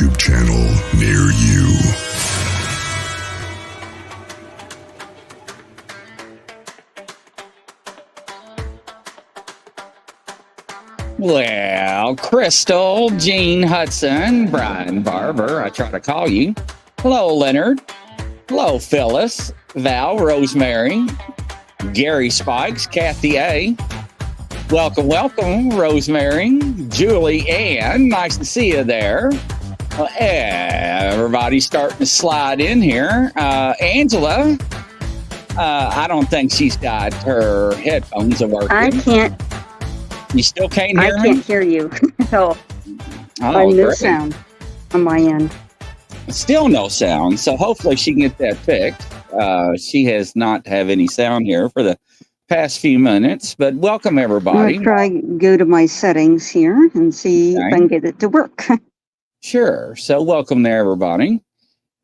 YouTube channel near you. Well, Crystal, Gene Hudson, Brian Barber, I try to call you. Hello, Leonard. Hello, Phyllis, Val, Rosemary, Gary Spikes, Kathy A. Welcome, welcome, Rosemary, Julie Ann. Nice to see you there. Well, everybody's starting to slide in here. Angela, I don't think she's got her headphones working. I can't. You still can't hear me? I can't hear you. No. Oh, No great. sound on my end. Still no sound, so hopefully she can get that fixed. She has not have any sound here for the past few minutes, but welcome I'm everybody. gonna try go to my settings here and see if I can get it to work. Sure. So welcome there, everybody.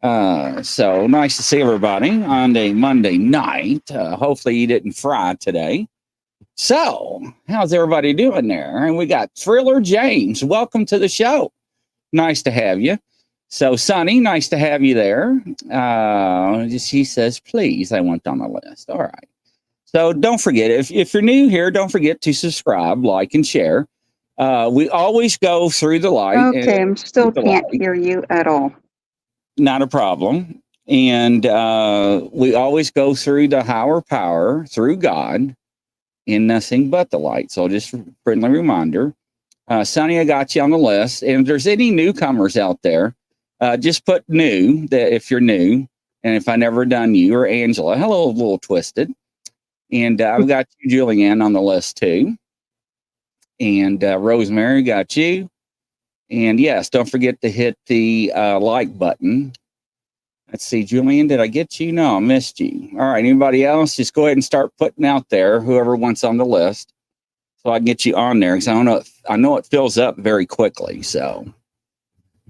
So nice to see everybody on a Monday night. Hopefully you didn't fry today. So how's everybody doing there? And we got Thriller James. Welcome to the show. Nice to have you. So Sonny, nice to have you there. She says, please, I want on the list. All right. So don't forget, if you're new here, don't forget to subscribe, like, and share. We always go through the light. Okay, I still can't hear you at all. Not a problem. And we always go through the higher power, through God, in nothing but the light. So just a friendly reminder. Sonny, I got you on the list. And if there's any newcomers out there, just put new, that if you're new. And if I never done you, or Angela, hello, a little twisted. And I've got you, Julianne, on the list too. And Rosemary, got you. And yes, don't forget to hit the like button. Let's see, Julian, did I get you? No, I missed you. All right, anybody else? Just go ahead and start putting out there whoever wants on the list, so I can get you on there. Because I know it fills up very quickly. So,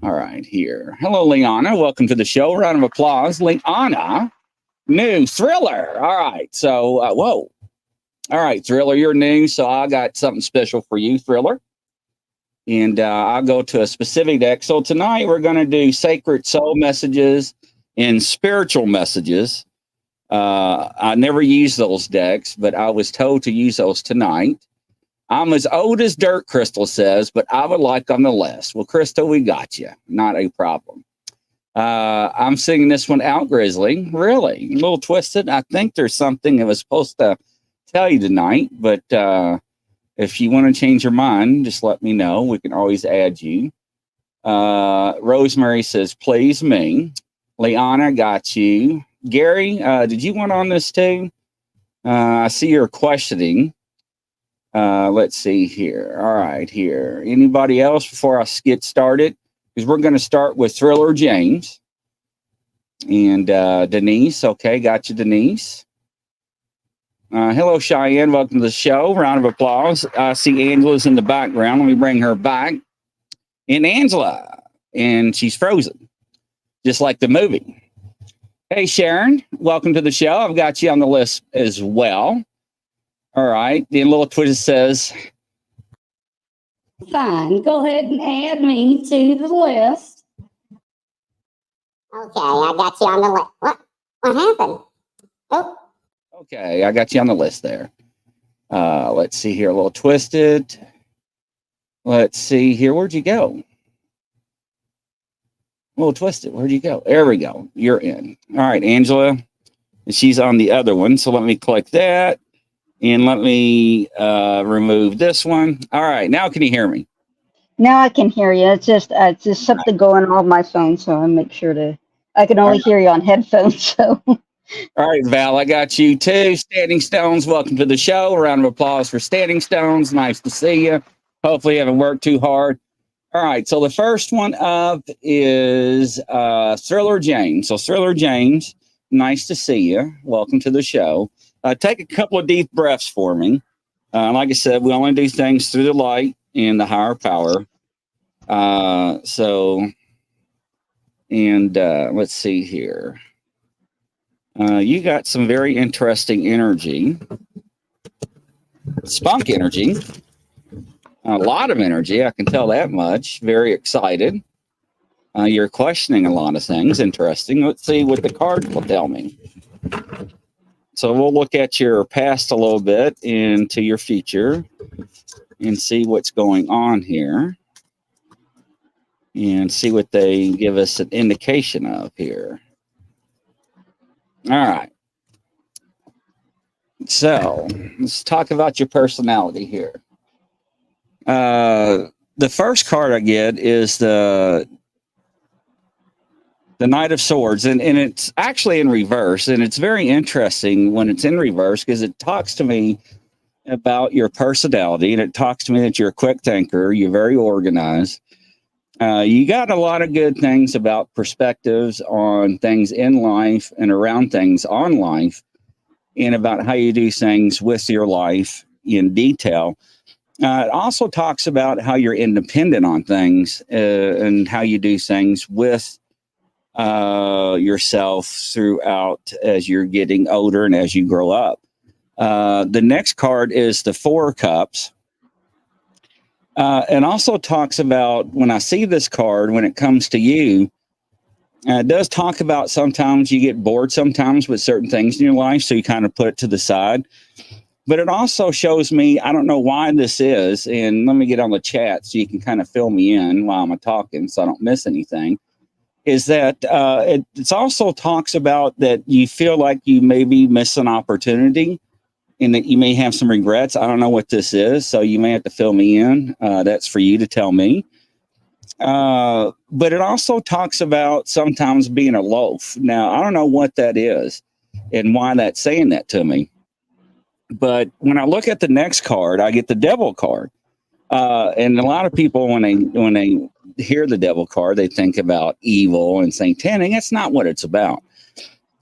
all right, here. Hello, Liana. Welcome to the show. Round of applause, Liana. New Thriller. All right. So, whoa. All right, Thriller, you're new. So I got something special for you, Thriller. And I'll go to a specific deck. So tonight we're going to do sacred soul messages and spiritual messages. I never use those decks, but I was told to use those tonight. I'm as old as dirt, Crystal says, but I would like on the list. Well, Crystal, we got you. Not a problem. I'm singing this one out, Grizzly. Really? A little twisted. I think there's something I was supposed to tell you tonight, but if you want to change your mind, just let me know. We can always add you. Rosemary says, please me. Liana, got you. Gary, did you want on this too? I see you're questioning. Let's see here. All right, here. Anybody else before I get started? Because we're going to start with Thriller James and Denise. Okay, got you, Denise. Hello, Cheyenne. Welcome to the show. Round of applause. I see Angela's in the background. Let me bring her back. And Angela, and she's frozen, just like the movie. Hey, Sharon. Welcome to the show. I've got you on the list as well. All right. The little twist says, fine. Go ahead and add me to the list. Okay, I got you on the list. What happened? Oh. Okay, I got you on the list there. Let's see here. A little twisted. Let's see here. Where'd you go? A little twisted. Where'd you go? There we go. You're in. All right, Angela. And she's on the other one. So let me click that. And let me remove this one. All right. Now can you hear me? Now I can hear you. It's just something going on my phone, so I make sure to. I can only hear you on headphones. So. All right, Val, I got you too. Standing Stones, welcome to the show. A round of applause for Standing Stones. Nice to see you. Hopefully you haven't worked too hard. All right, so the first one up is Thriller James. So Thriller James, nice to see you. Welcome to the show. Take a couple of deep breaths for me. Like I said, we only do things through the light and the higher power. Let's see here. You got some very interesting energy. Spunk energy. A lot of energy, I can tell that much. Very excited. You're questioning a lot of things. Interesting. Let's see what the cards will tell me. So we'll look at your past a little bit into your future and see what's going on here and see what they give us an indication of here. All right. So let's talk about your personality here. The first card I get is the Knight of Swords, and it's actually in reverse, and it's very interesting when it's in reverse because it talks to me about your personality, and it talks to me that you're a quick thinker, you're very organized. You got a lot of good things about perspectives on things in life and around things on life, and about how you do things with your life in detail. It also talks about how you're independent on things and how you do things with yourself throughout as you're getting older and as you grow up. The next card is the Four Cups. And also talks about, when I see this card, when it comes to you, it does talk about sometimes you get bored sometimes with certain things in your life, so you kind of put it to the side. But it also shows me, I don't know why this is, and let me get on the chat so you can kind of fill me in while I'm talking so I don't miss anything, is that it also talks about that you feel like you maybe miss an opportunity and that you may have some regrets. I don't know what this is, so you may have to fill me in. That's for you to tell me. But it also talks about sometimes being a loaf. Now, I don't know what that is and why that's saying that to me. But when I look at the next card, I get the Devil card. And a lot of people, when they hear the Devil card, they think about evil and satanic. That's not what it's about.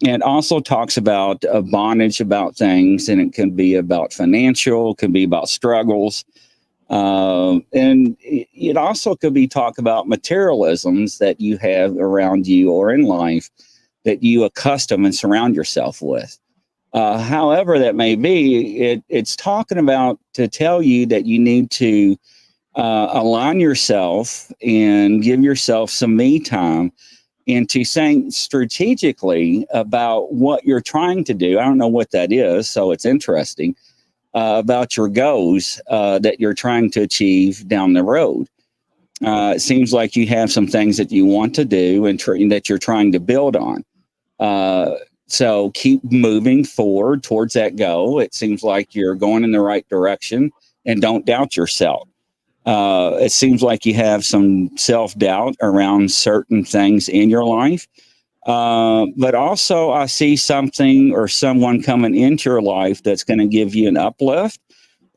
And also talks about a bondage about things, and it can be about financial, it can be about struggles. And it also could be talk about materialisms that you have around you or in life that you accustom and surround yourself with. However that may be, it's talking about to tell you that you need to align yourself and give yourself some me time and to think strategically about what you're trying to do. I don't know what that is, so it's interesting about your goals that you're trying to achieve down the road. It seems like you have some things that you want to do and that you're trying to build on. So keep moving forward towards that goal. It seems like you're going in the right direction, and don't doubt yourself. It seems like you have some self-doubt around certain things in your life. But also I see something or someone coming into your life that's going to give you an uplift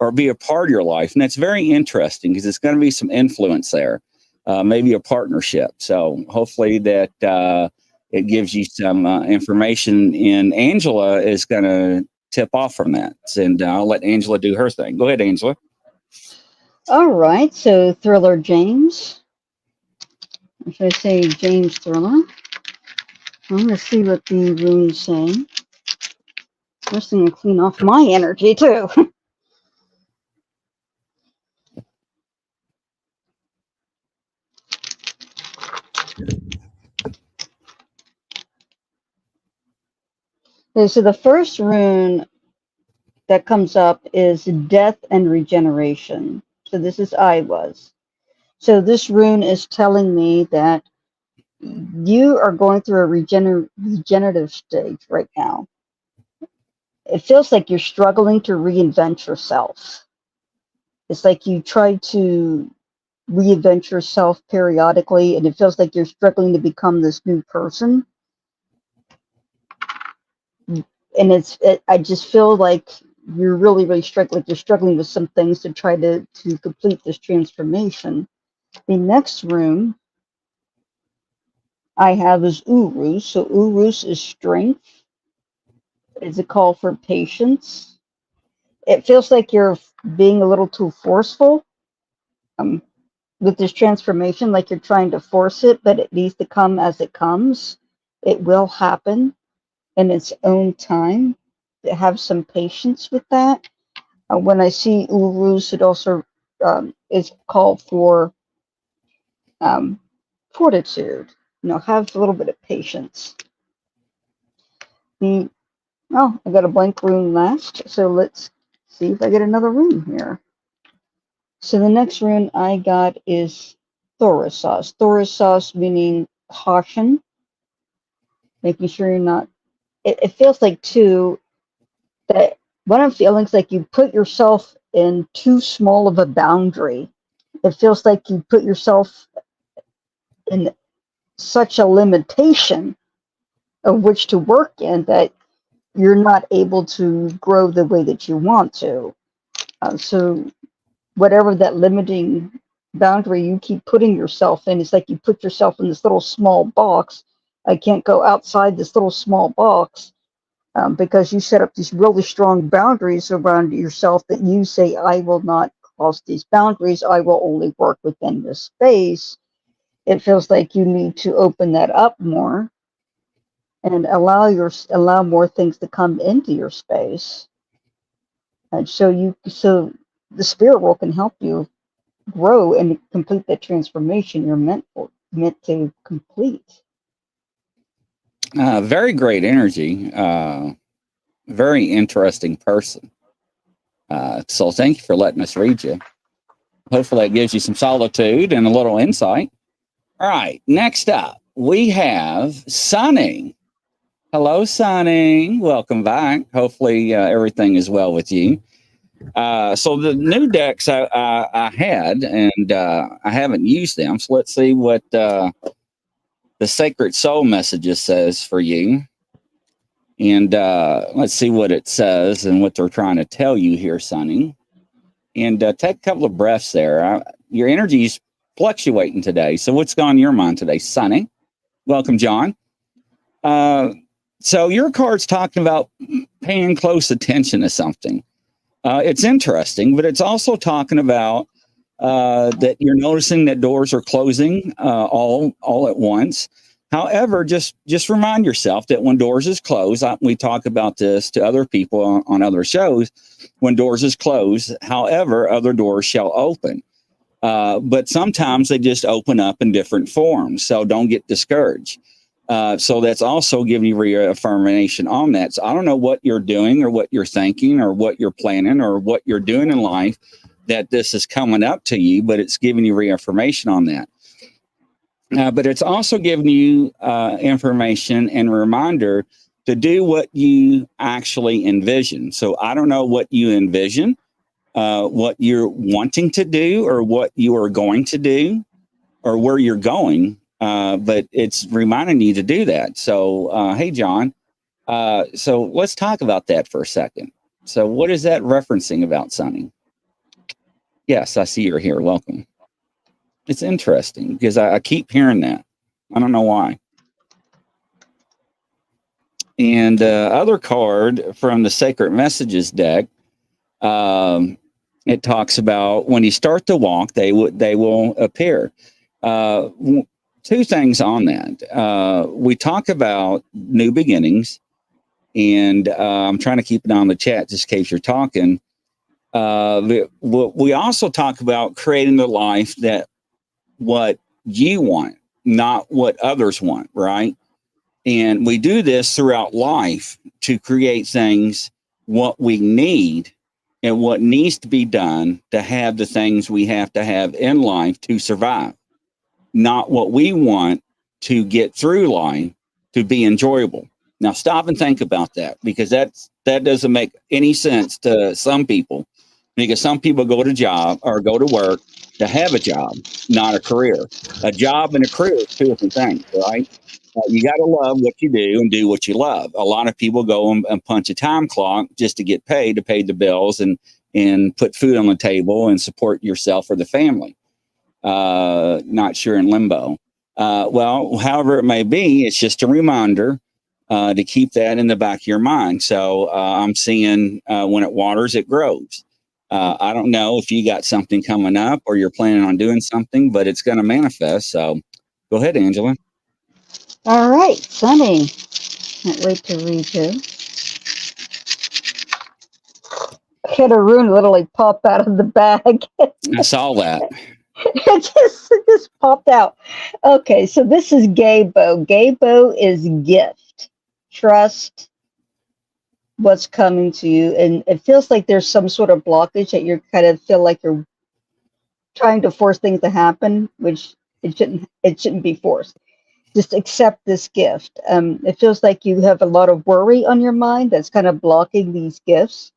or be a part of your life. And that's very interesting because it's going to be some influence there, maybe a partnership. So hopefully that it gives you some information, and Angela is going to tip off from that. And I'll let Angela do her thing. Go ahead, Angela. All right, so Thriller James. Or should I say James Thriller? I'm going to see what the rune's saying. First thing to clean off my energy, too. Okay, so the first rune that comes up is death and regeneration. So this is I was. So this rune is telling me that you are going through a regenerative stage right now. It feels like you're struggling to reinvent yourself. It's like you try to reinvent yourself periodically, and it feels like you're struggling to become this new person. And I just feel like you're really struggling. Like you're struggling with some things to try to complete this transformation. The next rune I have is Urus. So Urus is strength. It's a call for patience. It feels like you're being a little too forceful with this transformation, like you're trying to force it, but it needs to come as it comes. It will happen in its own time. Have some patience with that. When I see Urus, it also is called for fortitude. Have a little bit of patience. Oh, I got a blank rune last, so let's see if I get another rune here. So the next rune I got is Thorisos. Thorisos meaning caution, making sure you're not. It feels like too that one of the feelings like you put yourself in too small of a boundary. It feels like you put yourself in such a limitation of which to work in that you're not able to grow the way that you want to. So whatever that limiting boundary you keep putting yourself in, it's like you put yourself in this little small box. I can't go outside this little small box because you set up these really strong boundaries around yourself that you say, I will not cross these boundaries. I will only work within this space. It feels like you need to open that up more and allow more things to come into your space. And so the spirit world can help you grow and complete that transformation you're meant to complete. Very great energy. Very interesting person. So thank you for letting us read you. Hopefully that gives you some solitude and a little insight. All right, next up, we have Sunny. Hello, Sunny. Welcome back. Hopefully everything is well with you. So the new decks I had, and I haven't used them. So let's see what the Sacred Soul Messages says for you. And let's see what it says and what they're trying to tell you here, Sunny. And take a couple of breaths there. Your energy's fluctuating today. So what's going on in your mind today, Sunny? Welcome, John. So your card's talking about paying close attention to something. It's interesting, but it's also talking about that you're noticing that doors are closing all at once. However, just remind yourself that when doors is closed, we talk about this to other people on other shows, when doors is closed, however, other doors shall open. But sometimes they just open up in different forms. So don't get discouraged. So that's also giving you reaffirmation on that. So I don't know what you're doing or what you're thinking or what you're planning or what you're doing in life that this is coming up to you, but it's giving you reaffirmation on that. But it's also giving you information and reminder to do what you actually envision. So I don't know what you envision, what you're wanting to do or what you are going to do or where you're going. But it's reminding you to do that. So, hey, John, so let's talk about that for a second. So what is that referencing about, Sunny? Yes, I see you're here. Welcome. It's interesting because I keep hearing that. I don't know why. And other card from the Sacred Messages deck, it talks about when you start to walk, they will appear. Two things on that. We talk about new beginnings, and I'm trying to keep it on the chat just in case you're talking. We also talk about creating the life that what you want, not what others want, right? And we do this throughout life to create things, what we need and what needs to be done to have the things we have to have in life to survive, not what we want to get through life to be enjoyable. Now stop and think about that, because that doesn't make any sense to some people, because some people go to work to have a job, not a career. A job and a career is two different things, right? You got to love what you do and do what you love. A lot of people go and punch a time clock just to get paid, to pay the bills and put food on the table and support yourself or the family. Not sure in limbo. Well, however it may be, it's just a reminder to keep that in the back of your mind. So I'm seeing when it waters, it grows. I don't know if you got something coming up or you're planning on doing something, but it's going to manifest. So go ahead, Angela. All right, Sunny. Can't wait to read you. I had a rune literally pop out of the bag. I saw that. It just popped out. Okay, so this is Gabo. Gabo is gift. Trust what's coming to you. And it feels like there's some sort of blockage that you kind of feel like you're trying to force things to happen, which it shouldn't be forced. Just accept this gift. It feels like you have a lot of worry on your mind that's kind of blocking these gifts.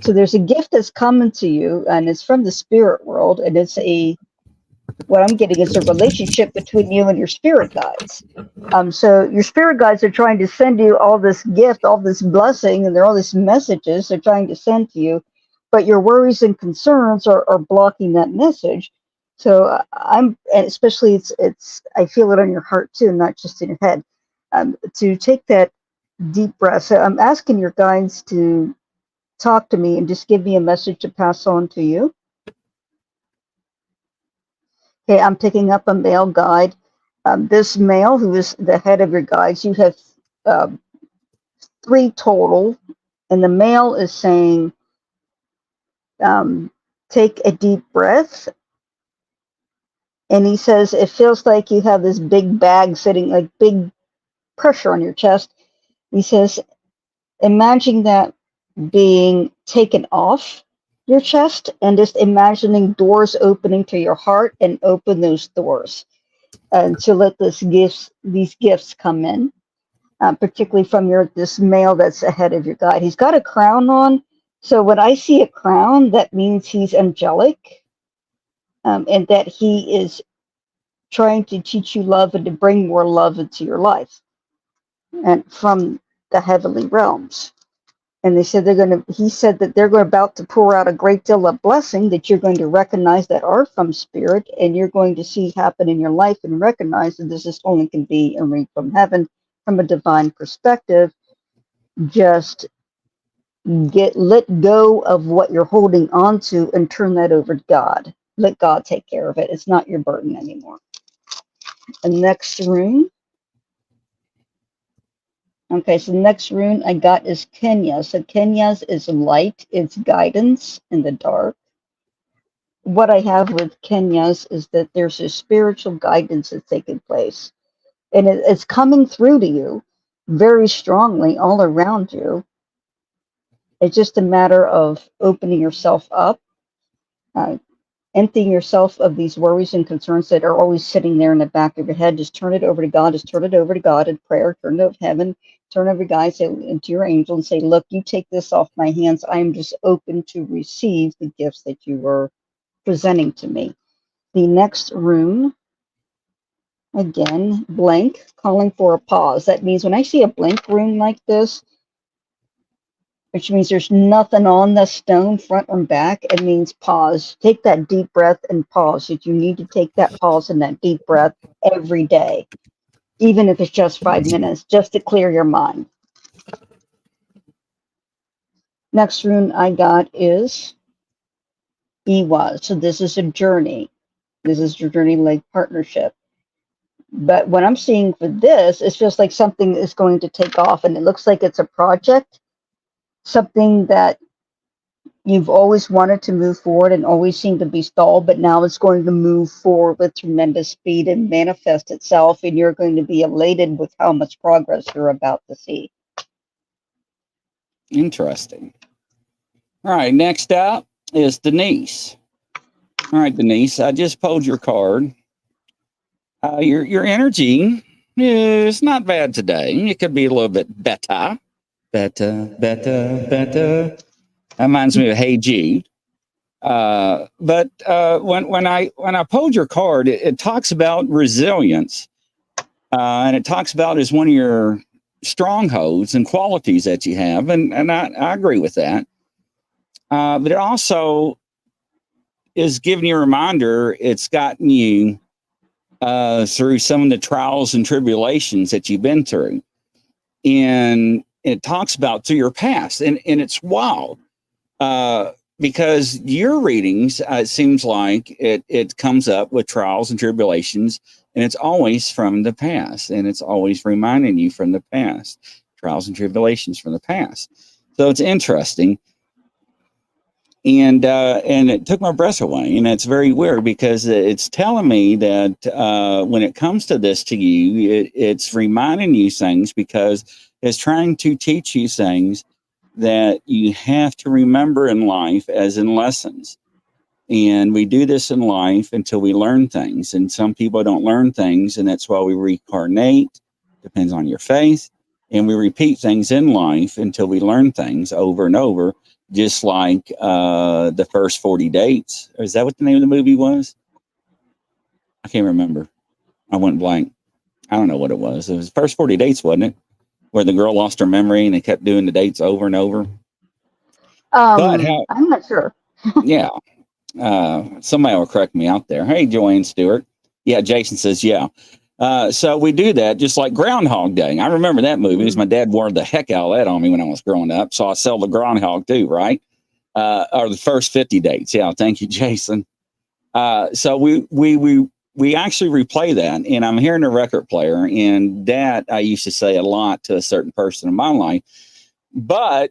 So there's a gift that's coming to you, and it's from the spirit world, and what I'm getting is a relationship between you and your spirit guides. So your spirit guides are trying to send you all this gift, all this blessing, and there are all these messages they're trying to send to you, but your worries and concerns are blocking that message. So and especially it's I feel it on your heart too, not just in your head. To take that deep breath. So I'm asking your guides to talk to me and just give me a message to pass on to you. Okay, I'm picking up a male guide. This male, who is the head of your guides, you have 3 total, and the male is saying, take a deep breath. And he says, it feels like you have this big bag sitting, like big pressure on your chest. He says, imagine that being taken off your chest and just imagining doors opening to your heart and open those doors. And to let these gifts come in, particularly from this male that's ahead of your guide. He's got a crown on, so when I see a crown, that means he's angelic, and that he is trying to teach you love and to bring more love into your life, and from the heavenly realms. And he said that they're about to pour out a great deal of blessing that you're going to recognize that are from spirit, and you're going to see happen in your life and recognize that this is only can be a ring from heaven, from a divine perspective. Just let go of what you're holding on to and turn that over to God. Let God take care of it. It's not your burden anymore. The next rune. Okay, so the next rune I got is Kenya. So Kenya's is light, it's guidance in the dark. What I have with Kenya's is that there's a spiritual guidance that's taking place. And it's coming through to you very strongly all around you. It's just a matter of opening yourself up, emptying yourself of these worries and concerns that are always sitting there in the back of your head. Just turn it over to God. Just turn it over to God in prayer. Turn it over to heaven. Turn over to God, say to your angel and say, look, you take this off my hands. I am just open to receive the gifts that you were presenting to me. The next rune, again, blank, calling for a pause. That means when I see a blank rune like this, which means there's nothing on the stone front or back, it means pause. Take that deep breath and pause. If you need to take that pause and that deep breath every day, even if it's just 5 minutes, just to clear your mind. Next rune I got is Iwa. So this is a journey. This is your journey like partnership. But what I'm seeing for this, it's just like something is going to take off, and it looks like it's a project, something that you've always wanted to move forward and always seemed to be stalled, but now it's going to move forward with tremendous speed and manifest itself, and you're going to be elated with how much progress you're about to see. Interesting. All right, next up is Denise. All right, Denise, I just pulled your card. Your energy is not bad today. It could be a little bit better. Better. That reminds me of Hey Jude. But when I pulled your card, it talks about resilience, and it talks about as one of your strongholds and qualities that you have, and I agree with that. But it also is giving you a reminder. It's gotten you through some of the trials and tribulations that you've been through, and it talks about through your past, and it's wild. Because your readings, it seems like it comes up with trials and tribulations, and it's always from the past, and it's always reminding you from the past, trials and tribulations from the past. So it's interesting. and it took my breath away. And it's very weird because it's telling me that when it comes to this to you, it's reminding you things because it's trying to teach you things that you have to remember in life as in lessons. And we do this in life until we learn things. And some people don't learn things, and that's why we reincarnate. Depends on your faith. And we repeat things in life until we learn things over and over, just like the first 40 dates. Is that what the name of the movie was? I can't remember. I went blank. I don't know what it was. It was the first 40 dates, wasn't it? Where the girl lost her memory and they kept doing the dates over and over. But I'm not sure. Yeah. Somebody will correct me out there. Hey, Joanne Stewart. Yeah, Jason says, yeah. So we do that just like Groundhog Day. I remember that movie because my dad wore the heck out of that on me when I was growing up. So I sell the Groundhog too, right? Or the first 50 dates. Yeah, thank you, Jason. So we actually replay that, and I'm hearing a record player, and that I used to say a lot to a certain person in my life. But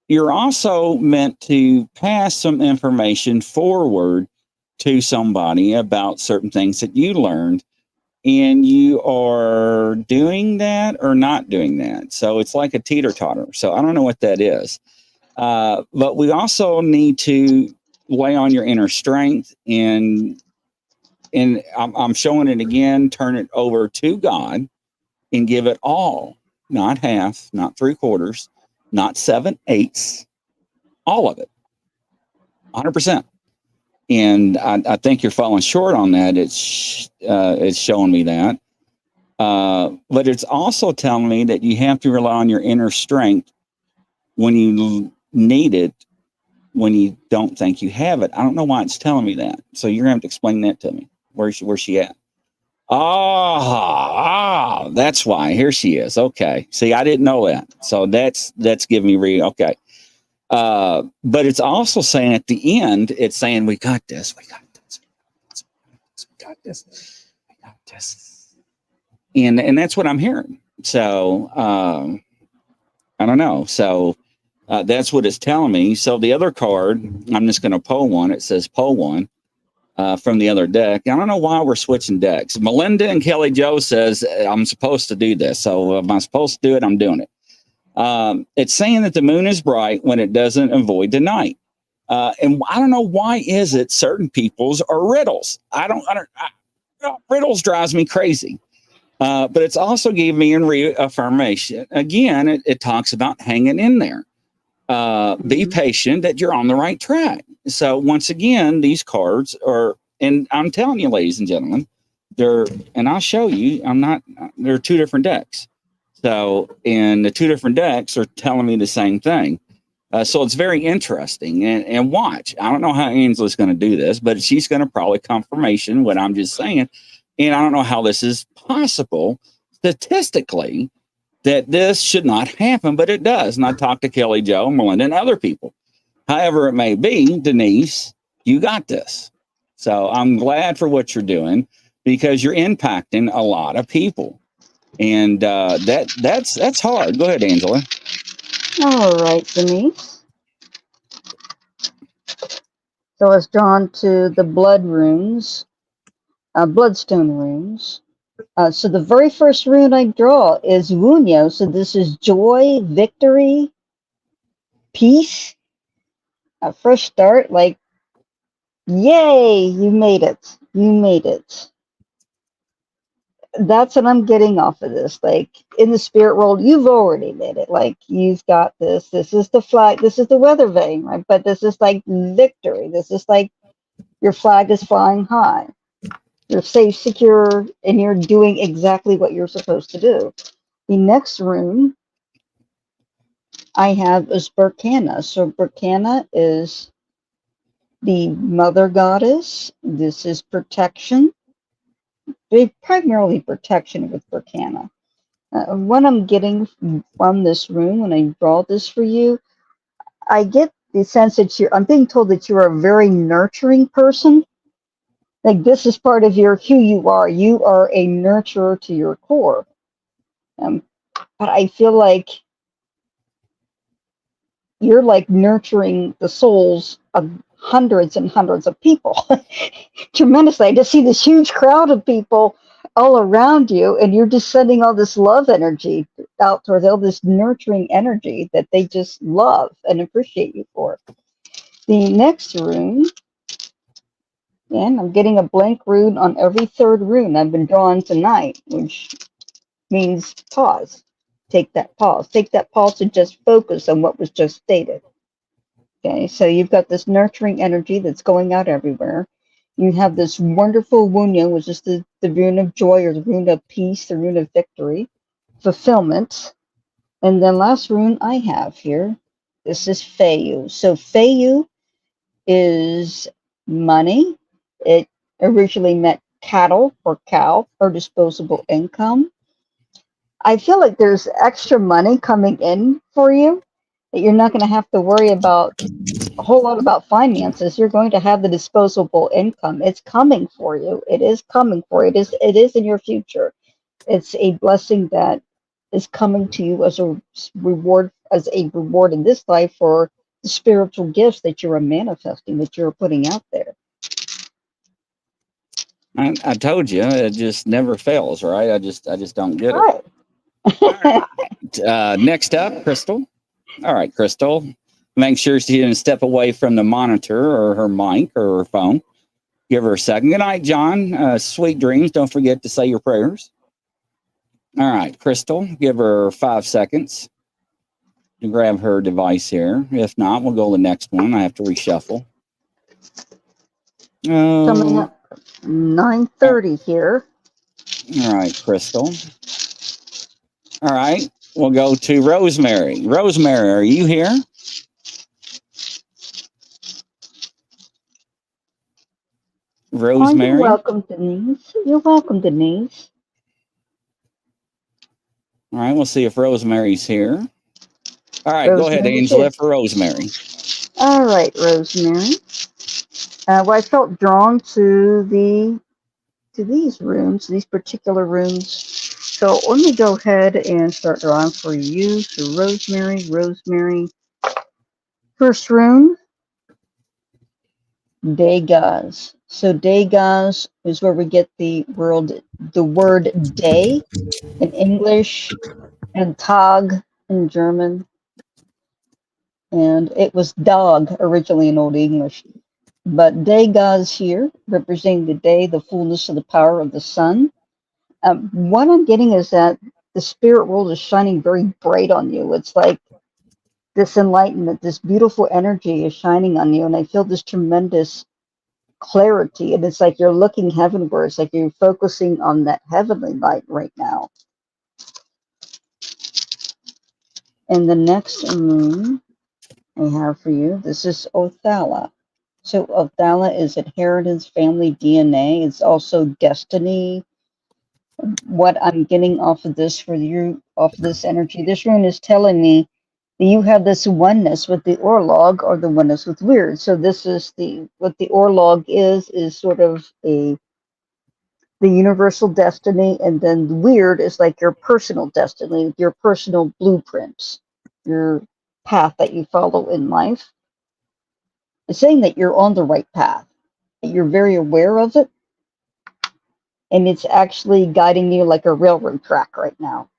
you're also meant to pass some information forward to somebody about certain things that you learned, and you are doing that or not doing that. So it's like a teeter-totter. So I don't know what that is. But we also need to lay on your inner strength, and I'm showing it again, turn it over to God and give it all, not half, not 3/4, not 7/8, all of it, 100%. And I think you're falling short on that. It's showing me that. But it's also telling me that you have to rely on your inner strength when you need it, when you don't think you have it. I don't know why it's telling me that. So you're going to have to explain that to me. Where's she at? That's why. Here she is. Okay. See, I didn't know that. So that's giving me okay. But it's also saying at the end, it's saying, we got this, we got this, we got this, we got this. And that's what I'm hearing. So I don't know. So that's what it's telling me. So the other card, I'm just going to pull one. It says pull one from the other deck. I don't know why we're switching decks. Melinda and Kelly Joe says I'm supposed to do this. So if I'm supposed to do it, I'm doing it. It's saying that the moon is bright when it doesn't avoid the night. And I don't know why is it certain people's are riddles. Riddles drives me crazy. But it's also giving me a reaffirmation. Again, it talks about hanging in there. Be patient that you're on the right track. So once again, these cards are, and I'm telling you, ladies and gentlemen, and I'll show you, they're two different decks. So, and the two different decks are telling me the same thing. So it's very interesting. And watch, I don't know how Angela's going to do this, but she's going to probably confirmation what I'm just saying. And I don't know how this is possible statistically that this should not happen, but it does. And I talked to Kelly Joe, Melinda, and other people. However it may be, Denise, you got this. So I'm glad for what you're doing because you're impacting a lot of people. And that's hard. Go ahead, Angela. All right, Denise. So it's drawn to the blood runes, bloodstone runes. So the very first rune I draw is Wunyo. So this is joy, victory, peace, a fresh start. Like, yay, you made it. You made it. That's what I'm getting off of this. Like, in the spirit world, you've already made it. Like, you've got this. This is the flag. This is the weather vane, right? But this is like victory. This is like your flag is flying high. You're safe, secure, and you're doing exactly what you're supposed to do. The next rune I have is Burkana. So Burkana is the mother goddess. This is protection. Primarily protection with Burkana. What I'm getting from this rune when I draw this for you, I get the sense that I'm being told that you're a very nurturing person. Like this is part of who you are. You are a nurturer to your core. But I feel like you're like nurturing the souls of hundreds and hundreds of people tremendously. I just see this huge crowd of people all around you, and you're just sending all this love energy out towards all this nurturing energy that they just love and appreciate you for. The next rune, and I'm getting a blank rune on every third rune I've been drawn tonight, which means pause. Take that pause. Take that pause to just focus on what was just stated. Okay, so you've got this nurturing energy that's going out everywhere. You have this wonderful wunya, which is the rune of joy or the rune of peace, the rune of victory, fulfillment. And then last rune I have here, this is Feiyu. So Feiyu is money. It originally meant cattle or cow or disposable income. I feel like there's extra money coming in for you that you're not going to have to worry about a whole lot about finances. You're going to have the disposable income. It's coming for you. It is coming for you. It is in your future. It's a blessing that is coming to you as a reward in this life for the spiritual gifts that you're manifesting, that you're putting out there. I told you, it just never fails, right? I just don't get it. Right. Next up, Crystal. All right, Crystal. Make sure she didn't step away from the monitor or her mic or her phone. Give her a second. Good night, John. Sweet dreams. Don't forget to say your prayers. All right, Crystal. Give her 5 seconds to grab her device here. If not, we'll go to the next one. I have to reshuffle. Coming up 9:30 here. All right, Crystal. All right, we'll go to Rosemary. Rosemary, are you here? Rosemary. Oh, you're welcome, Denise. You're welcome, Denise. All right, we'll see if Rosemary's here. All right, go ahead, Angela, for Rosemary. All right, Rosemary. Well, I felt drawn to these runes, these particular runes. So let me go ahead and start drawing for you. So Rosemary. First rune, Dagaz. So Dagaz is where we get the word day in English and Tag in German. And it was dog originally in Old English. But Dagaz here, representing the day, the fullness of the power of the sun. What I'm getting is that the spirit world is shining very bright on you. It's like this enlightenment, this beautiful energy is shining on you. And I feel this tremendous clarity. And it's like you're looking heavenward. It's like you're focusing on that heavenly light right now. And the next moon I have for you, this is Othala. So Othala is inheritance, family, DNA. It's also destiny. What I'm getting off of this for you, off of this energy, this rune is telling me that you have this oneness with the Orlog or the oneness with Weird. So this is what the Orlog is sort of the universal destiny, and then Weird is like your personal destiny, your personal blueprints, your path that you follow in life. It's saying that you're on the right path, that you're very aware of it, and it's actually guiding you like a railroad track right now.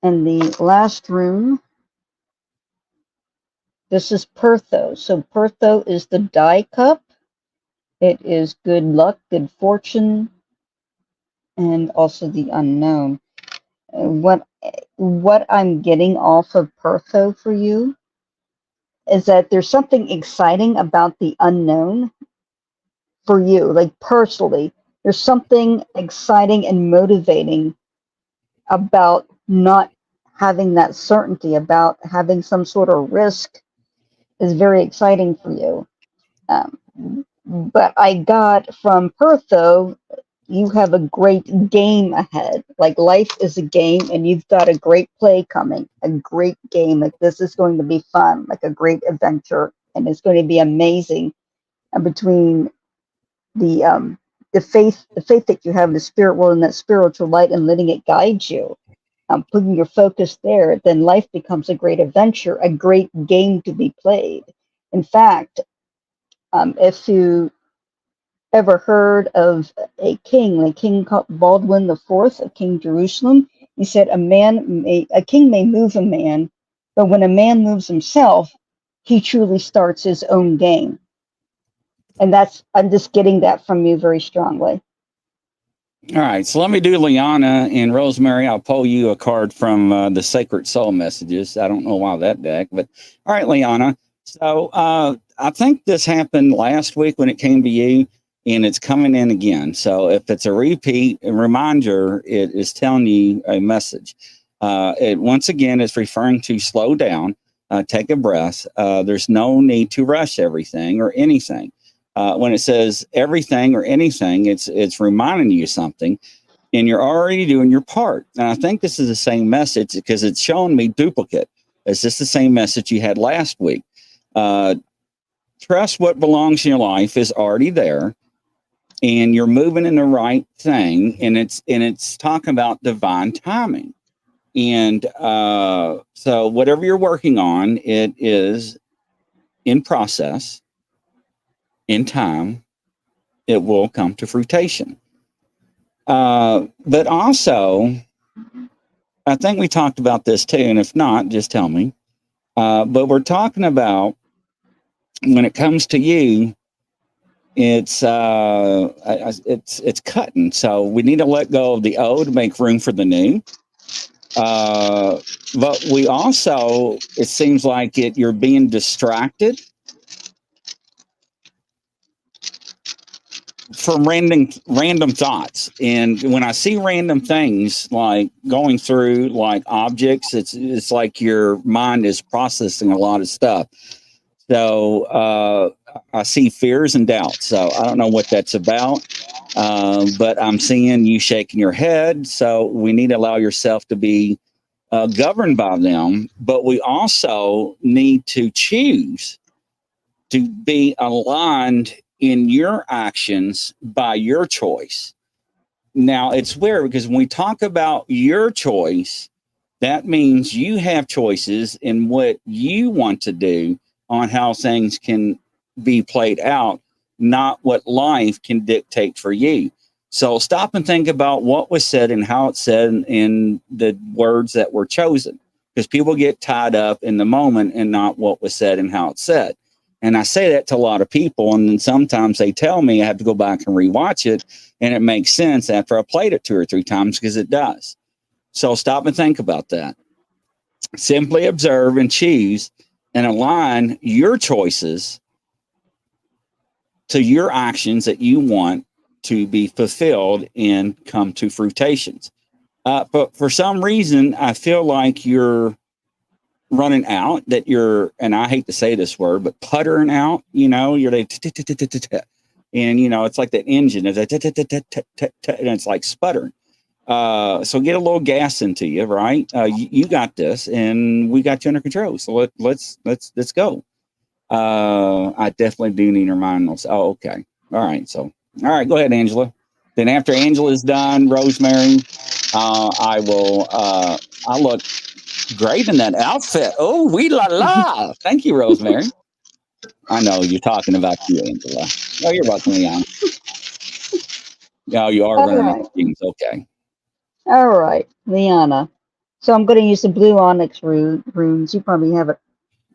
And the last rune, this is Pertho. So Pertho is the die cup. It is good luck, good fortune, and also the unknown. What I'm getting off of Pertho for you is that there's something exciting about the unknown for you, like personally. There's something exciting and motivating about not having that certainty, about having some sort of risk is very exciting for you. But I got from Pertho, you have a great game ahead. Like life is a game and you've got a great play coming, a great game. Like this is going to be fun, like a great adventure, and it's going to be amazing. And between the faith that you have in the spirit world and that spiritual light and letting it guide you, putting your focus there, then life becomes a great adventure, a great game to be played. In fact, if you ever heard of a king called Baldwin the Fourth of King Jerusalem, he said a king may move a man, but when a man moves himself, he truly starts his own game. And I'm just getting that from you very strongly. All right, so let me do Liana and Rosemary. I'll pull you a card from the Sacred Soul Messages. I don't know why that deck, but all right, Liana. So I think this happened last week when it came to you, and it's coming in again. So if it's a repeat, a reminder, it is telling you a message. Once again, it's referring to slow down, take a breath. There's no need to rush everything or anything. When it says everything or anything, it's reminding you something, and you're already doing your part. And I think this is the same message because it's showing me duplicate. It's just the same message you had last week. Trust what belongs in your life is already there, and you're moving in the right thing. And it's talking about divine timing. And so whatever you're working on, it is in process. In time, it will come to fruition. But also, I think we talked about this too, and if not, just tell me. But we're talking about when it comes to you, it's cutting. So we need to let go of the old to make room for the new. But we also, it seems like you're being distracted from random thoughts. And when I see random things like going through like objects, it's like your mind is processing a lot of stuff. So I see fears and doubts. So I don't know what that's about. But I'm seeing you shaking your head. So we need to allow yourself to be governed by them. But we also need to choose to be aligned in your actions by your choice. Now, it's weird because when we talk about your choice, that means you have choices in what you want to do on how things can be played out, not what life can dictate for you. So stop and think about what was said and how it's said in the words that were chosen, because people get tied up in the moment and not what was said and how it's said. And I say that to a lot of people, and then sometimes they tell me I have to go back and rewatch it, and it makes sense after I played it 2 or 3 times, because it does. So stop and think about that. Simply observe and choose and align your choices to your actions that you want to be fulfilled and come to fruitations. But for some reason, I feel like you're running out, that you're, and I hate to say this word, but puttering out, you're like, and it's like that engine, and it's like sputtering. So get a little gas into you, right? You got this, and we got you under control. So let's go. I definitely do need to remind those. Oh, okay. All right. So, all right, go ahead, Angela. Then after Angela's done, Rosemary, I will, I look great in that outfit. Oh, wee la la. Thank you, Rosemary. I know you're talking about you, Angela. Oh, you're welcome, Leon. No, you are running out of things. Okay. All right, Liana. So I'm going to use the blue onyx runes. You probably haven't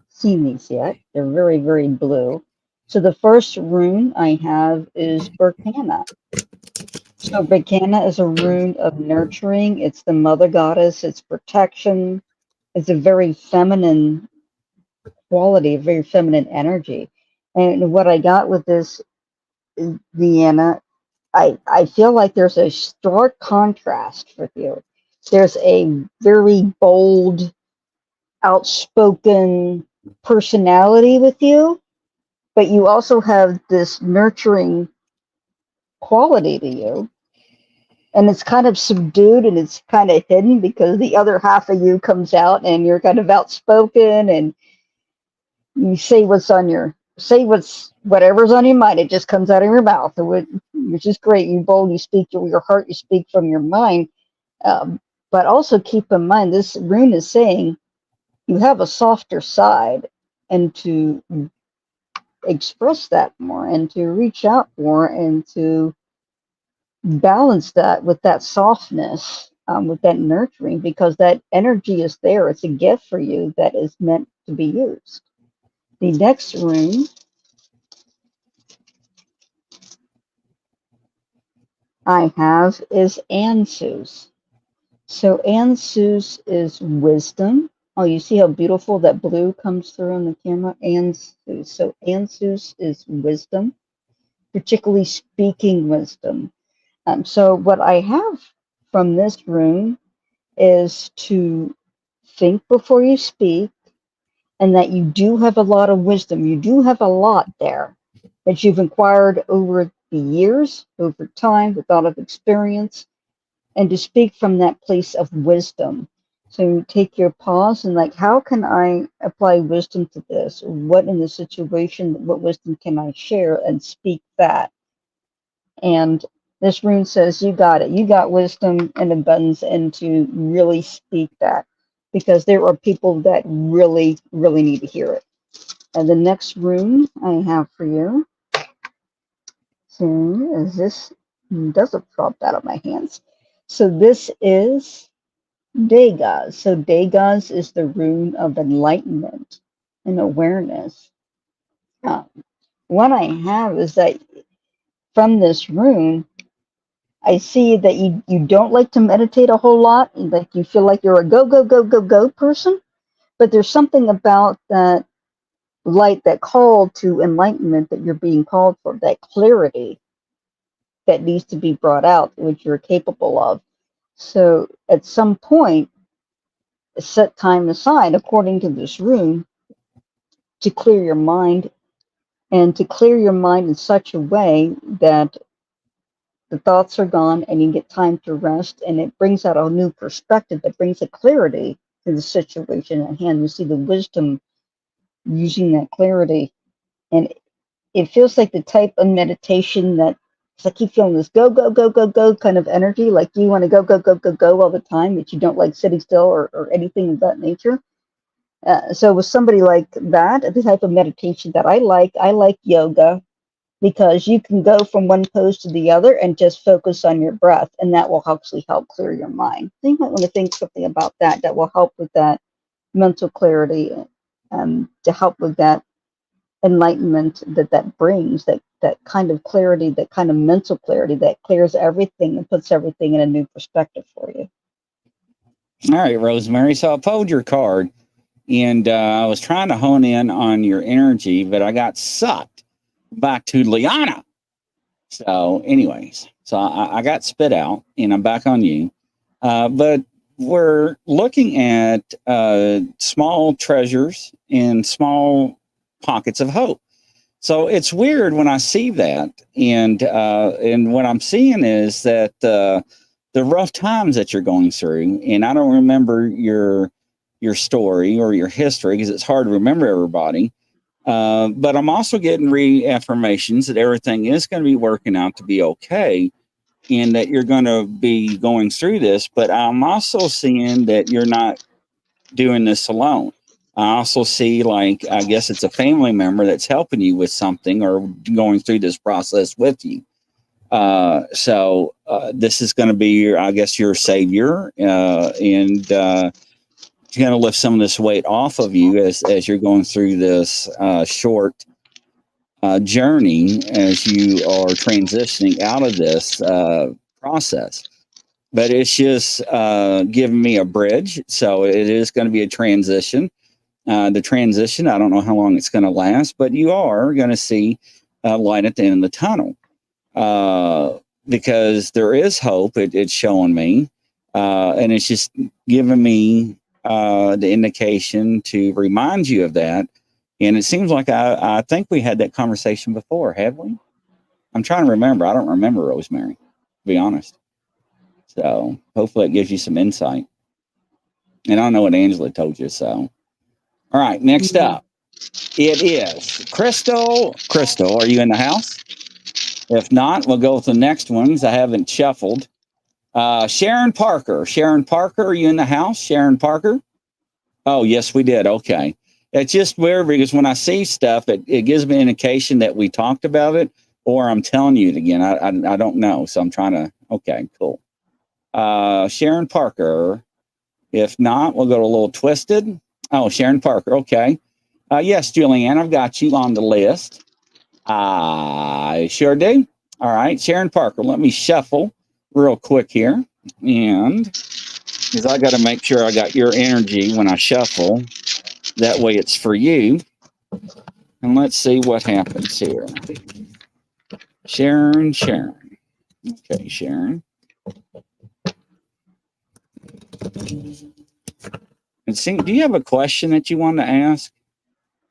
seen these yet. They're very, very blue. So the first rune I have is Berkana. So Berkana is a rune of nurturing. It's the mother goddess. It's protection. It's a very feminine quality, a very feminine energy. And what I got with this, Liana, I feel like there's a stark contrast with you. There's a very bold, outspoken personality with you, but you also have this nurturing quality to you. And it's kind of subdued and it's kind of hidden because the other half of you comes out and you're kind of outspoken and you say whatever's on your mind. It just comes out of your mouth, which is great. You bold, you speak your heart, you speak from your mind. But also keep in mind, this rune is saying you have a softer side, and to express that more and to reach out more and to balance that with that softness, with that nurturing, because that energy is there. It's a gift for you that is meant to be used. The next rune I have is Ansus. So Ansus is wisdom. Oh, you see how beautiful that blue comes through on the camera? Ansus. So Ansus is wisdom, particularly speaking wisdom. So what I have from this rune is to think before you speak, and that you do have a lot of wisdom. You do have a lot there that you've acquired over the years, over time, with a lot of experience, and to speak from that place of wisdom. So take your pause and like, how can I apply wisdom to this? What in the situation, what wisdom can I share, and speak that? And this rune says, you got it. You got wisdom and abundance, and to really speak that, because there are people that really, really need to hear it. And the next rune I have for you, so is this, doesn't drop out of my hands. So this is Dagaz. So Dagaz is the rune of enlightenment and awareness. What I have is that from this rune, I see that you don't like to meditate a whole lot. Like you feel like you're a go, go, go, go, go person. But there's something about that light, that call to enlightenment that you're being called for, that clarity that needs to be brought out, which you're capable of. So at some point, set time aside, according to this rune, to clear your mind, and to clear your mind in such a way that the thoughts are gone and you get time to rest, and it brings out a new perspective that brings a clarity to the situation at hand. You see the wisdom using that clarity, and it feels like the type of meditation that, I keep feeling this go, go, go, go, go kind of energy, like you want to go, go, go, go, go all the time, that you don't like sitting still or anything of that nature. So with somebody like that, the type of meditation that I like yoga, because you can go from one pose to the other and just focus on your breath, and that will actually help clear your mind. So you might want to think something about that will help with that mental clarity, to help with that enlightenment that brings, that kind of clarity, that kind of mental clarity that clears everything and puts everything in a new perspective for you. All right, Rosemary. So I pulled your card, and I was trying to hone in on your energy, but I got sucked back to Liana. So anyways, so I got spit out, and I'm back on you. But we're looking at small treasures and small pockets of hope. So it's weird when I see that, and what I'm seeing is that the rough times that you're going through, and I don't remember your story or your history because it's hard to remember everybody. But I'm also getting reaffirmations that everything is going to be working out to be okay, and that you're going to be going through this. But I'm also seeing that you're not doing this alone. I also see, like, I guess it's a family member that's helping you with something or going through this process with you. So this is going to be your savior, and going to lift some of this weight off of you as you're going through this short journey as you are transitioning out of this process. But it's just giving me a bridge. So it is going to be a transition. The transition, I don't know how long it's going to last, but you are going to see light at the end of the tunnel, because there is hope. It's showing me, and it's just giving me the indication to remind you of that. And it seems like I think we had that conversation before, have we? I'm trying to remember. I don't remember, Rosemary, to be honest. So hopefully it gives you some insight. And I don't know what Angela told you. So, all right, next up, it is Crystal. Crystal, are you in the house? If not, we'll go with the next ones. I haven't shuffled. Sharon Parker. Sharon Parker, are you in the house? Sharon Parker? Oh, yes, we did. Okay. It's just weird because when I see stuff, it gives me an indication that we talked about it, or I'm telling you it again. I don't know. So I'm trying to, okay, cool. Sharon Parker. If not, we'll go to a little twisted. Oh, Sharon Parker. Okay. Yes, Julianne, I've got you on the list. I sure do. All right, Sharon Parker. Let me shuffle real quick here. And because I got to make sure I got your energy when I shuffle. That way it's for you. And let's see what happens here. Sharon. Okay, Sharon. And see, do you have a question that you want to ask?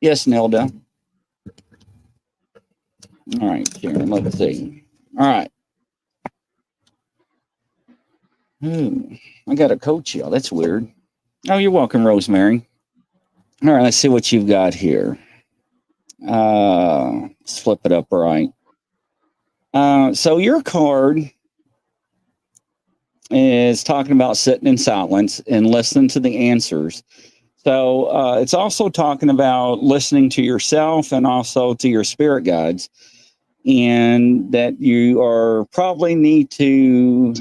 Yes, Nilda. All right, Sharon, let's see. All right. I got a coach y'all. That's weird. Oh, you're welcome, Rosemary. All right, let's see what you've got here. Let's flip it up right. So your card is talking about sitting in silence and listening to the answers. So it's also talking about listening to yourself and also to your spirit guides, and that you are probably need to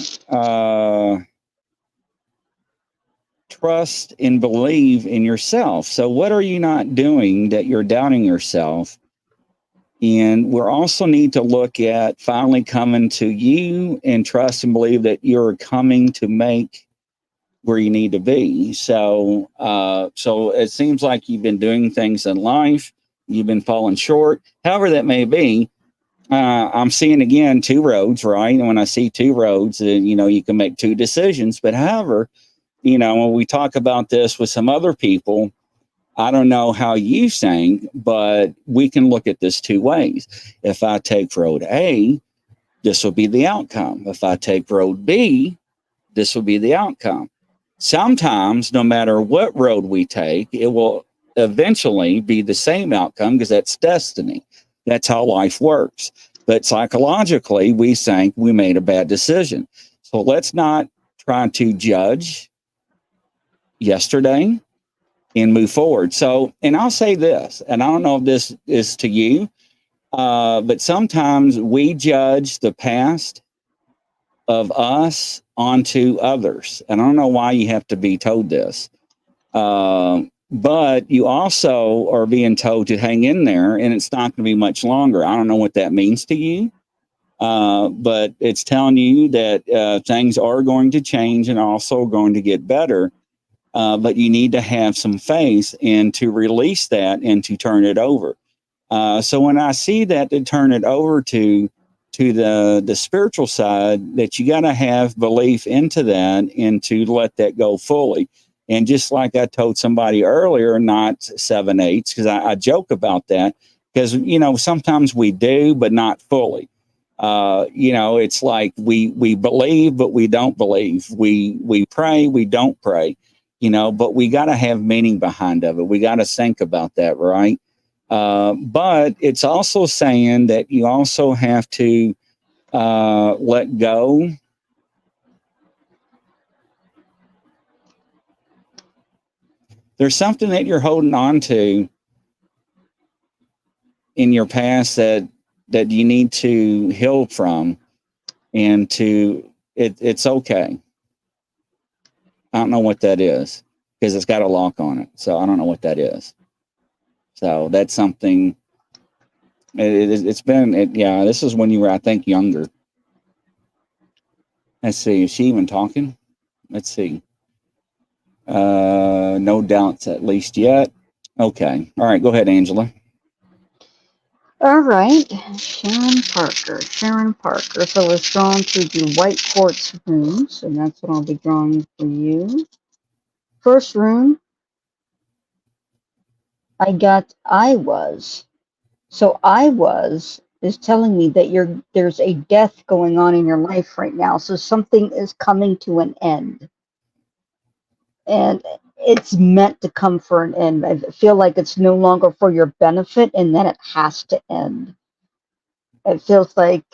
trust and believe in yourself. So what are you not doing that you're doubting yourself? And we also need to look at finally coming to you and trust and believe that you're coming to make where you need to be. So, so it seems like you've been doing things in life, you've been falling short. However that may be, I'm seeing again 2 roads, right? And when I see 2 roads, you know, you can make 2 decisions. But however, you know, when we talk about this with some other people, I don't know how you think, but we can look at this 2 ways. If I take road A, this will be the outcome. If I take road B, this will be the outcome. Sometimes, no matter what road we take, it will eventually be the same outcome because that's destiny. That's how life works. But psychologically, we think we made a bad decision. So let's not try to judge yesterday and move forward. So, and I'll say this, and I don't know if this is to you, but sometimes we judge the past of us onto others. And I don't know why you have to be told this, but you also are being told to hang in there, and it's not going to be much longer. I don't know what that means to you, but it's telling you that things are going to change and also going to get better. But you need to have some faith and to release that and to turn it over. So when I see that, to turn it over to the spiritual side, that you got to have belief into that and to let that go fully. And just like I told somebody earlier, not 7/8, because I joke about that, because, you know, sometimes we do, but not fully. You know, it's like we believe, but we don't believe. We pray, we don't pray. You know, but we got to have meaning behind of it. We got to think about that, right? But it's also saying that you also have to let go. There's something that you're holding on to in your past that you need to heal from, and it's okay. I don't know what that is because it's got a lock on it. So I don't know what that is. So that's something. It's been, yeah, this is when you were, I think, younger. Let's see. Is she even talking? Let's see. No doubts, at least yet. Okay. All right. Go ahead, Angela. All right, Sharon Parker. Sharon Parker. So it's drawn to the white quartz runes, and that's what I'll be drawing for you. First rune, I got I was. So I was is telling me that there's a death going on in your life right now. So something is coming to an end. And it's meant to come for an end. I feel like it's no longer for your benefit, and then it has to end. It feels like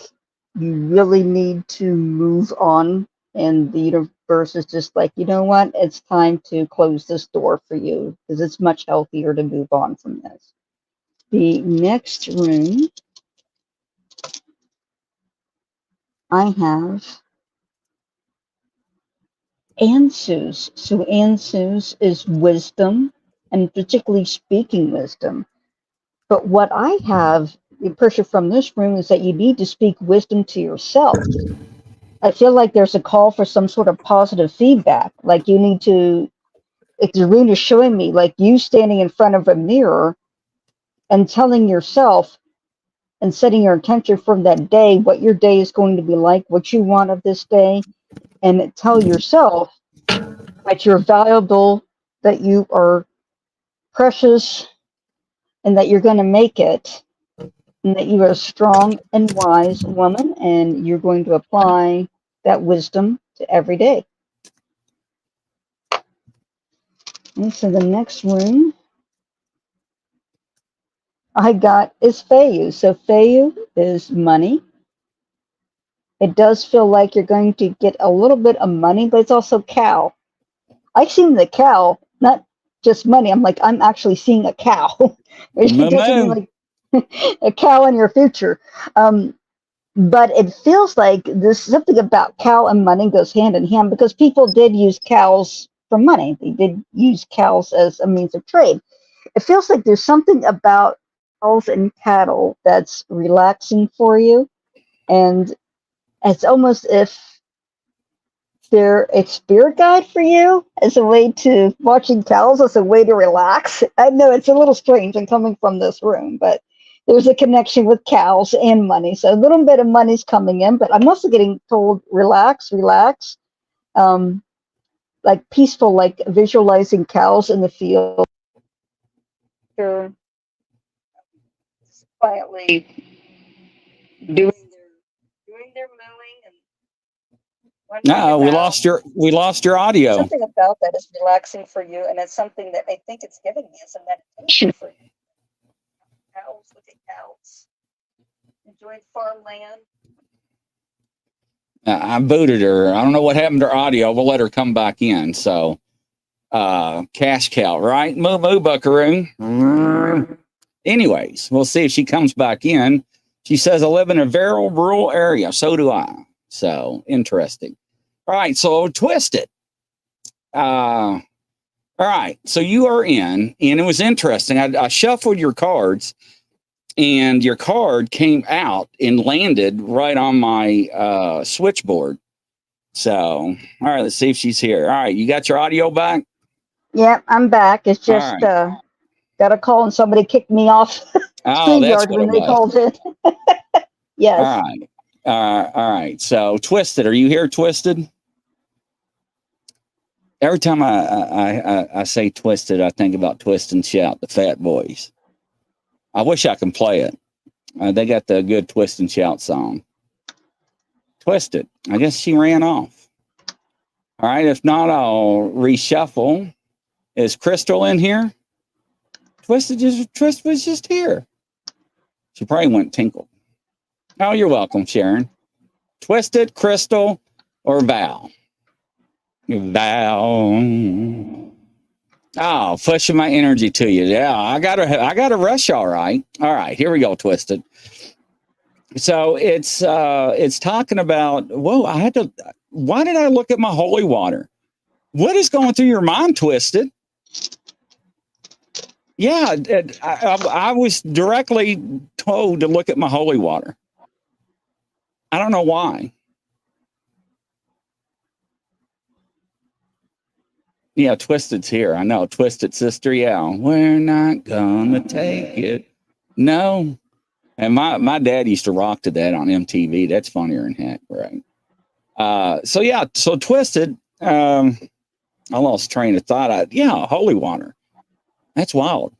you really need to move on And the universe is just like, you know what? It's time to close this door for you because it's much healthier to move on from this. The next room I have Ansuz. So Ansuz is wisdom, and particularly speaking wisdom. But what I have, the pressure from this room, is that you need to speak wisdom to yourself. I feel like there's a call for some sort of positive feedback. Like you need to, like the room is showing me, like you standing in front of a mirror and telling yourself and setting your intention for that day, what your day is going to be like, what you want of this day, and tell yourself that you're valuable, that you are precious, and that you're going to make it, and that you are a strong and wise woman, and you're going to apply that wisdom to every day. And so the next room I got is Feyu. So Feyu is money. It does feel like you're going to get a little bit of money, but it's also cow. I've seen the cow, not just money. I'm actually seeing a cow. It doesn't mean like a cow in your future. But it feels like there's something about cow and money goes hand in hand because people did use cows for money. They did use cows as a means of trade. It feels like there's something about cows and cattle that's relaxing for you. And it's almost if they're a spirit guide for you as a way to watching cows as a way to relax. I know it's a little strange and coming from this room, but there's a connection with cows and money. So a little bit of money's coming in, but I'm also getting told relax, relax. Like peaceful, like visualizing cows in the field. They're quietly doing their mowing and No, we lost your audio. something about that is relaxing for you, and it's something that I think it's giving me as a meditation for you. Cows, look at cows. Enjoying farmland. I booted her. I don't know what happened to her audio. We'll let her come back in. So, cash cow, right? Moo moo, buckaroo. Anyways, we'll see if she comes back in. She says, I live in a very rural area. So do I. So, interesting. All right. So, twist it. All right. So, you are in, and it was interesting. I shuffled your cards, and your card came out and landed right on my switchboard. So, all right, let's see if she's here. All right, you got your audio back? Yep, I'm back. It's just right. got a call and somebody kicked me off StreamYard when they called in. Yes. All right. All right. So, Twisted, are you here, Twisted? Every time I say Twisted, I think about Twist and Shout, the Fat Boys. I wish I could play it. They got the good Twist and Shout song. Twisted. I guess she ran off. All right. If not, I'll reshuffle. Is Crystal in here? Twist was just here. She probably went tinkle. Oh, you're welcome, Sharon. Twisted, Crystal, or Val? Val. Oh, pushing my energy to you. Yeah, I gotta rush. All right. All right. Here we go. Twisted. So it's talking about. Whoa! Why did I look at my holy water? What is going through your mind, Twisted? Yeah, I was directly told to look at my holy water. I don't know why. Yeah, Twisted's here. I know. Twisted sister. Yeah. We're not gonna take it. No. And my dad used to rock to that on MTV. That's funnier than heck, right? So yeah, so Twisted, I lost train of thought. Holy water. That's wild.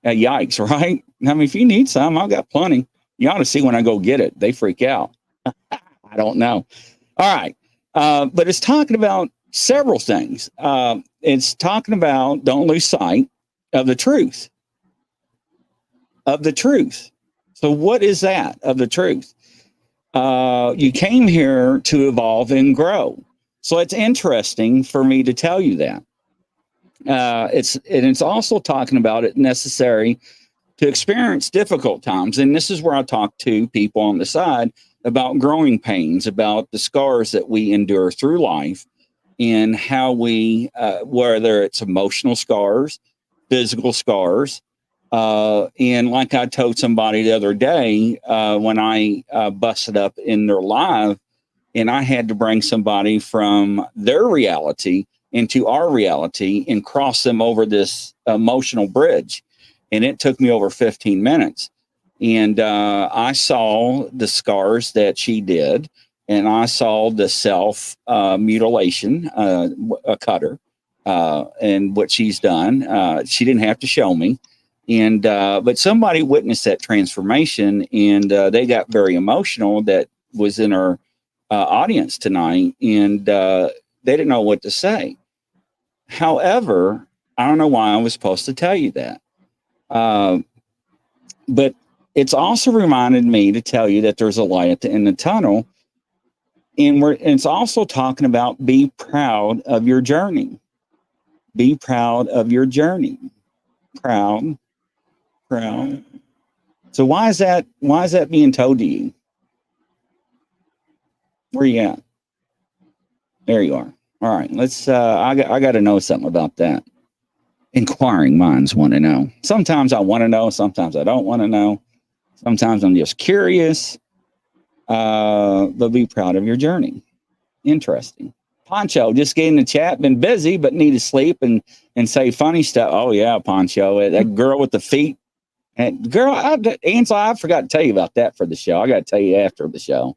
Yikes, right? I mean, if you need some, I've got plenty. You ought to see when I go get it. They freak out. I don't know. All right. But it's talking about several things. It's talking about don't lose sight of the truth. Of the truth. So what is that of the truth? You came here to evolve and grow. So it's interesting for me to tell you that. It's also talking about it necessary to experience difficult times. And this is where I talk to people on the side about growing pains, about the scars that we endure through life, and how we, whether it's emotional scars, physical scars. And like I told somebody the other day, when I busted up in their live, and I had to bring somebody from their reality into our reality and cross them over this emotional bridge. And it took me over 15 minutes. And I saw the scars that she did, and I saw the self mutilation, a cutter, and what she's done. She didn't have to show me. And but somebody witnessed that transformation, and they got very emotional. That was in our audience tonight, and they didn't know what to say. However, I don't know why I was supposed to tell you that. But it's also reminded me to tell you that there's a light at the end of the tunnel. And it's also talking about be proud of your journey. Be proud of your journey. Proud. So why is that being told to you? Where you at? There you are. All right. Let's I got to know something about that. Inquiring minds want to know. Sometimes I want to know, sometimes I don't want to know. Sometimes I'm just curious. But be proud of your journey. Interesting. Poncho just getting in the chat, been busy, but need to sleep and say funny stuff. Oh yeah, Poncho, that girl with the feet. And girl, Ansel, I forgot to tell you about that for the show. I got to tell you after the show.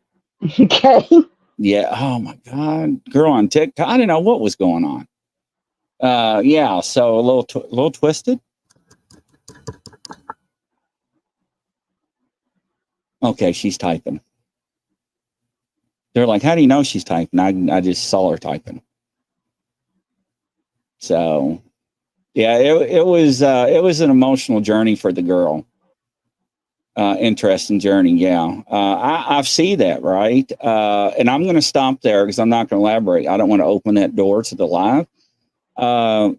Okay. Yeah. Oh my God, girl on TikTok. I didn't know what was going on. Yeah. So a little twisted. Okay, she's typing. They're like, how do you know she's typing? I just saw her typing. So, yeah, it was an emotional journey for the girl. Interesting journey, yeah. I see that, right? And I'm going to stop there because I'm not going to elaborate. I don't want to open that door to the live. Do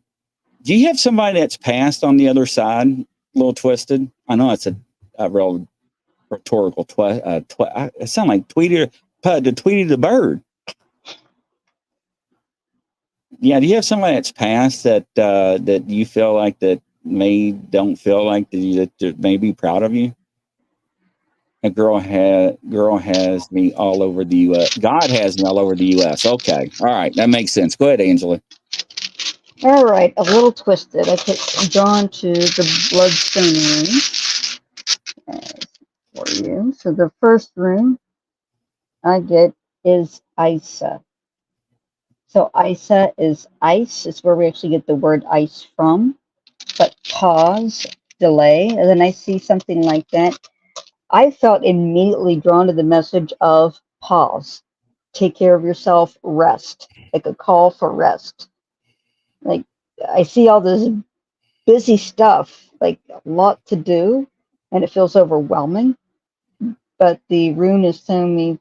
you have somebody that's passed on the other side, a little twisted? I know it's a real rhetorical it sounds like Tweety the bird. Yeah, do you have somebody that's passed that that you feel like that don't feel like that may be proud of you? A girl has me all over the U.S. God has me all over the U.S. Okay, all right, that makes sense. Go ahead, Angela. All right, a little twisted. I get drawn to the bloodstone room for you. So the first room I get is Isa. So Isa is ice. It's where we actually get the word ice from. But pause, delay, and then I see something like that. I felt immediately drawn to the message of pause. Take care of yourself, rest. Like a call for rest. Like I see all this busy stuff, like a lot to do, and it feels overwhelming. But the rune is telling me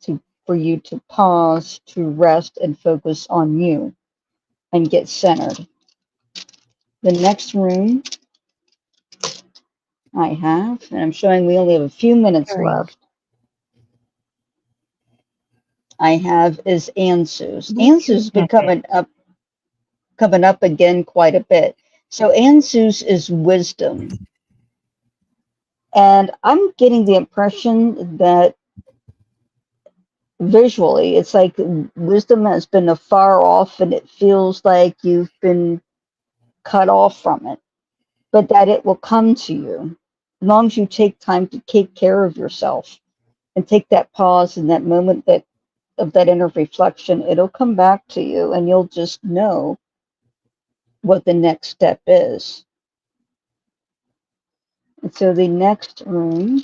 for you to pause, to rest, and focus on you, and get centered. The next rune I have, and I'm showing we only have a few minutes left. I have is Ansu's. Ansu's been coming up again quite a bit. So Ansu's is wisdom. And I'm getting the impression that visually it's like wisdom has been afar off and it feels like you've been cut off from it, but that it will come to you as long as you take time to take care of yourself and take that pause and that moment of that inner reflection. It'll come back to you and you'll just know what the next step is. And so the next room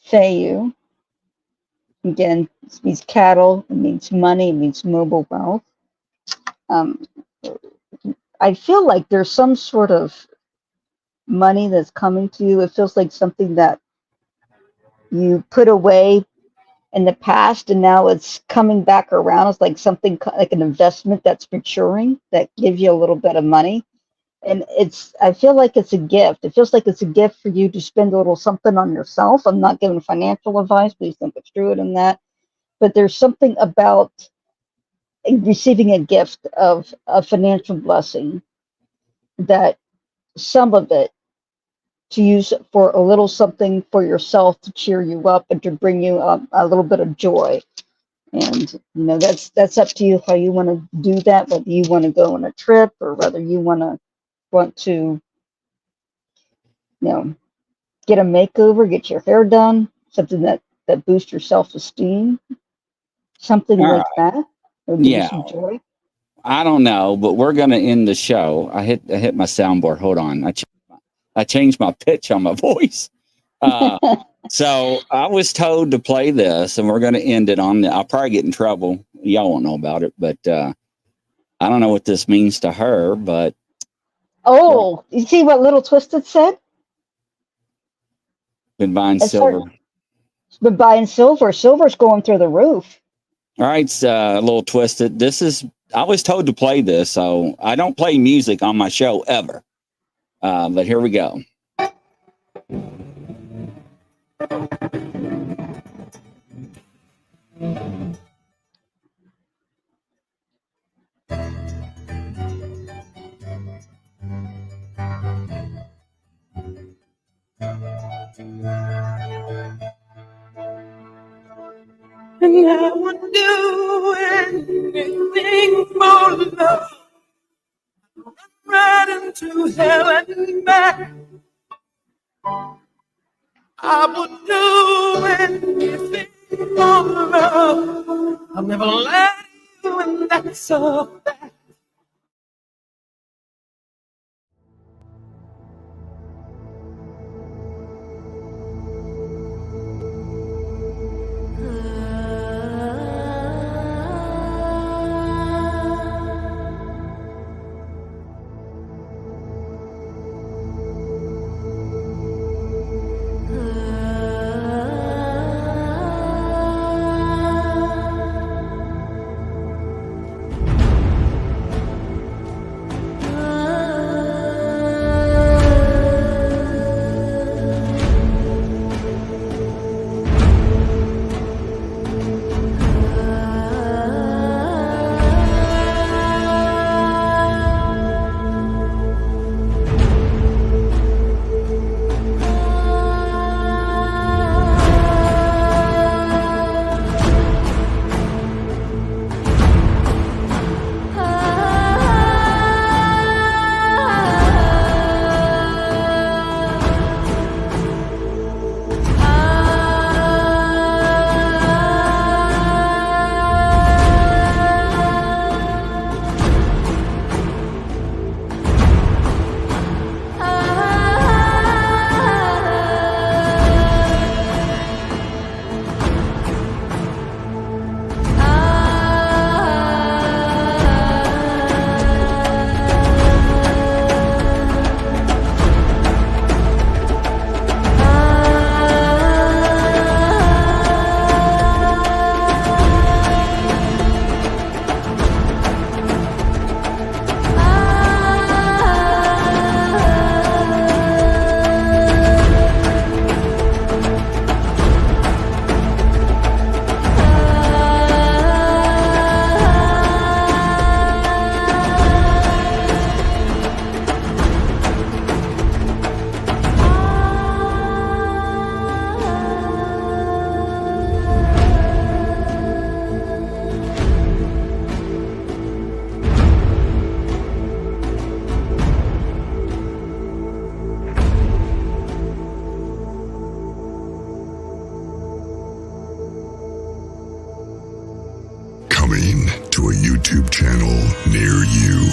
Feiyu, again, it means cattle, it means money, it means mobile wealth. I feel like there's some sort of money that's coming to you. It feels like something that you put away in the past, and now it's coming back around. It's like something like an investment that's maturing that gives you a little bit of money. And I feel like it's a gift. It feels like it's a gift for you to spend a little something on yourself. I'm not giving financial advice. Please don't construe it in that. But there's something about receiving a gift of a financial blessing, that some of it to use for a little something for yourself to cheer you up and to bring you a little bit of joy. And that's up to you how you want to do that, whether you want to go on a trip or whether you want to get a makeover, get your hair done, something that boosts your self-esteem, something All like right. that, or give you Yeah. some joy. I don't know, but we're going to end the show. I hit my soundboard. Hold on. I changed my pitch on my voice. So I was told to play this, and we're going to end it on I'll probably get in trouble. Y'all won't know about it, but I don't know what this means to her, but. Oh, you see what Little Twisted said? Been buying silver. Been buying silver. Silver's going through the roof. All right, a little twisted. I was told to play this, so I don't play music on my show ever. But here we go. And I would do anything for love. Right into hell and back. I would do anything for love. I'll never let you, and that's a fact. Coming to a YouTube channel near you.